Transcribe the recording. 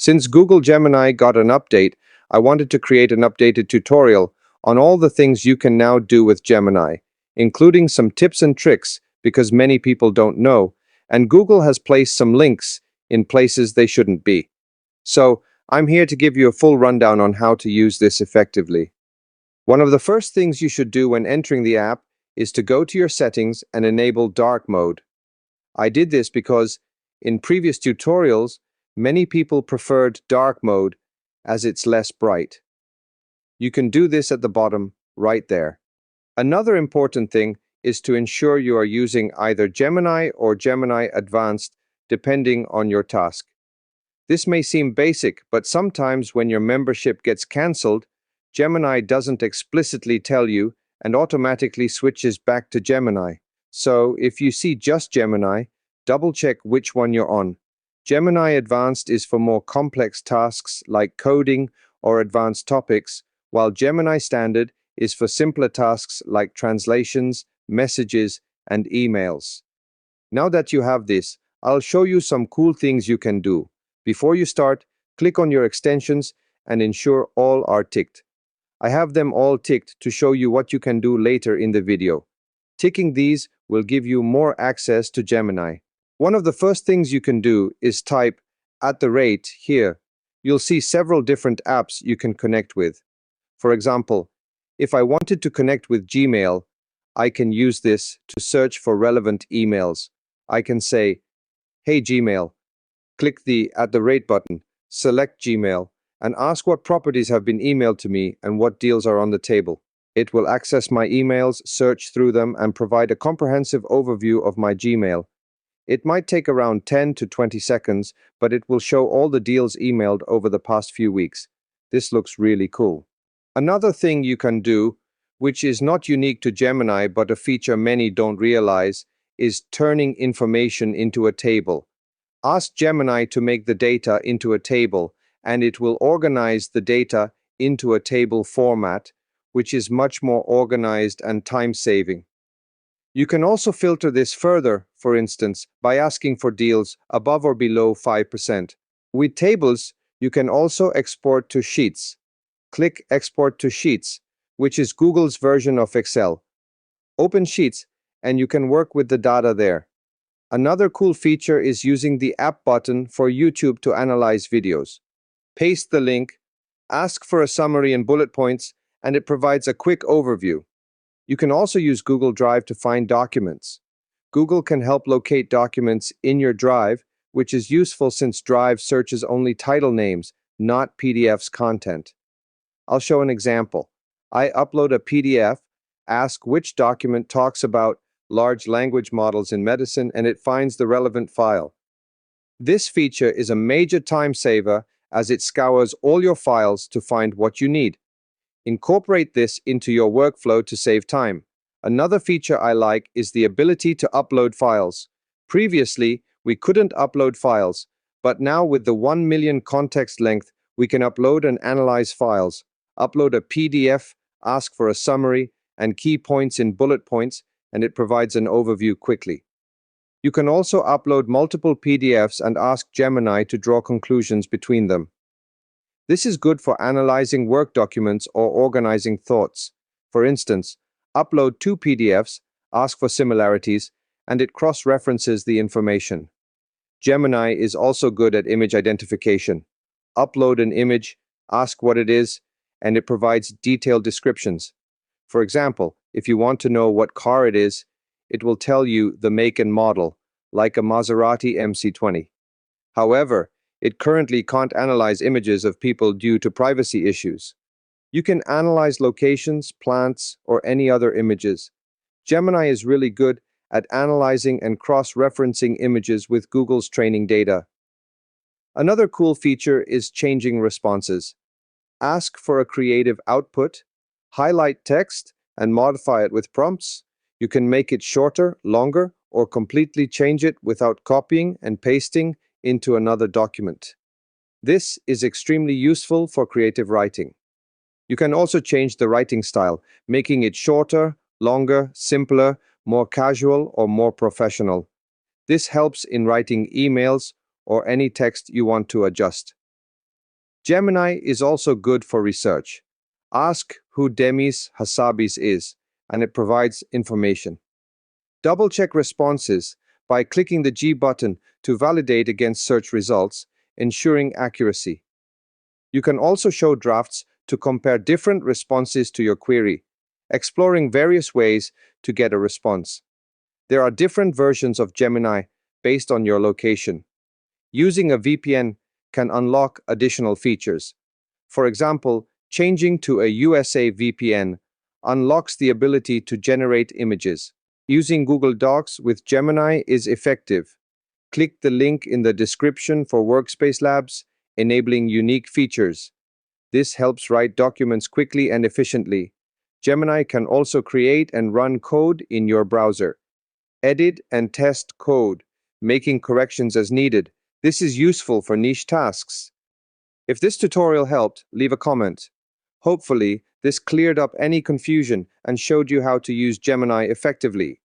Since Google Gemini got an update, I wanted to create an updated tutorial on all the things you can now do with Gemini, including some tips and tricks because many people don't know, and Google has placed some links in places they shouldn't be. So, I'm here to give you a full rundown on how to use this effectively. One of the first things you should do when entering the app is to go to your settings and enable dark mode. I did this because, in previous tutorials, many people preferred dark mode as it's less bright. You can do this at the bottom, right there. Another important thing is to ensure you are using either Gemini or Gemini Advanced, depending on your task. This may seem basic, but sometimes when your membership gets cancelled, Gemini doesn't explicitly tell you and automatically switches back to Gemini. So, if you see just Gemini, double-check which one you're on. Gemini Advanced is for more complex tasks like coding or advanced topics, while Gemini Standard is for simpler tasks like translations, messages, and emails. Now that you have this, I'll show you some cool things you can do. Before you start, click on your extensions and ensure all are ticked. I have them all ticked to show you what you can do later in the video. Ticking these will give you more access to Gemini. One of the first things you can do is type @ here. You'll see several different apps you can connect with. For example, if I wanted to connect with Gmail, I can use this to search for relevant emails. I can say, "Hey Gmail," click the @ button, select Gmail, and ask what properties have been emailed to me and what deals are on the table. It will access my emails, search through them, and provide a comprehensive overview of my Gmail. It might take around 10 to 20 seconds, but it will show all the deals emailed over the past few weeks. This looks really cool. Another thing you can do, which is not unique to Gemini but a feature many don't realize, is turning information into a table. Ask Gemini to make the data into a table, and it will organize the data into a table format, which is much more organized and time-saving. You can also filter this further, for instance, by asking for deals above or below 5%. With tables, you can also export to Sheets. Click Export to Sheets, which is Google's version of Excel. Open Sheets, and you can work with the data there. Another cool feature is using the app button for YouTube to analyze videos. Paste the link, ask for a summary and bullet points, and it provides a quick overview. You can also use Google Drive to find documents. Google can help locate documents in your Drive, which is useful since Drive searches only title names, not PDF's content. I'll show an example. I upload a PDF, ask which document talks about large language models in medicine, and it finds the relevant file. This feature is a major time saver as it scours all your files to find what you need. Incorporate this into your workflow to save time. Another feature I like is the ability to upload files. Previously, we couldn't upload files, but now with the 1 million context length, we can upload and analyze files. Upload a PDF, ask for a summary, and key points in bullet points, and it provides an overview quickly. You can also upload multiple PDFs and ask Gemini to draw conclusions between them. This is good for analyzing work documents or organizing thoughts. For instance, upload 2 PDFs, ask for similarities, and it cross-references the information. Gemini is also good at image identification. Upload an image, ask what it is, and it provides detailed descriptions. For example, if you want to know what car it is, it will tell you the make and model, like a Maserati MC20. However, it currently can't analyze images of people due to privacy issues. You can analyze locations, plants, or any other images. Gemini is really good at analyzing and cross-referencing images with Google's training data. Another cool feature is changing responses. Ask for a creative output, highlight text, and modify it with prompts. You can make it shorter, longer, or completely change it without copying and pasting into another document. This is extremely useful for creative writing. You can also change the writing style, making it shorter, longer, simpler, more casual, or more professional. This helps in writing emails or any text you want to adjust. Gemini is also good for research. Ask who Demis Hassabis is, and it provides information. Double-check responses by clicking the G button to validate against search results, ensuring accuracy. You can also show drafts to compare different responses to your query, exploring various ways to get a response. There are different versions of Gemini based on your location. Using a VPN can unlock additional features. For example, changing to a USA VPN unlocks the ability to generate images. Using Google Docs with Gemini is effective. Click the link in the description for Workspace Labs, enabling unique features. This helps write documents quickly and efficiently. Gemini can also create and run code in your browser. Edit and test code, making corrections as needed. This is useful for niche tasks. If this tutorial helped, leave a comment. Hopefully, this cleared up any confusion and showed you how to use Gemini effectively.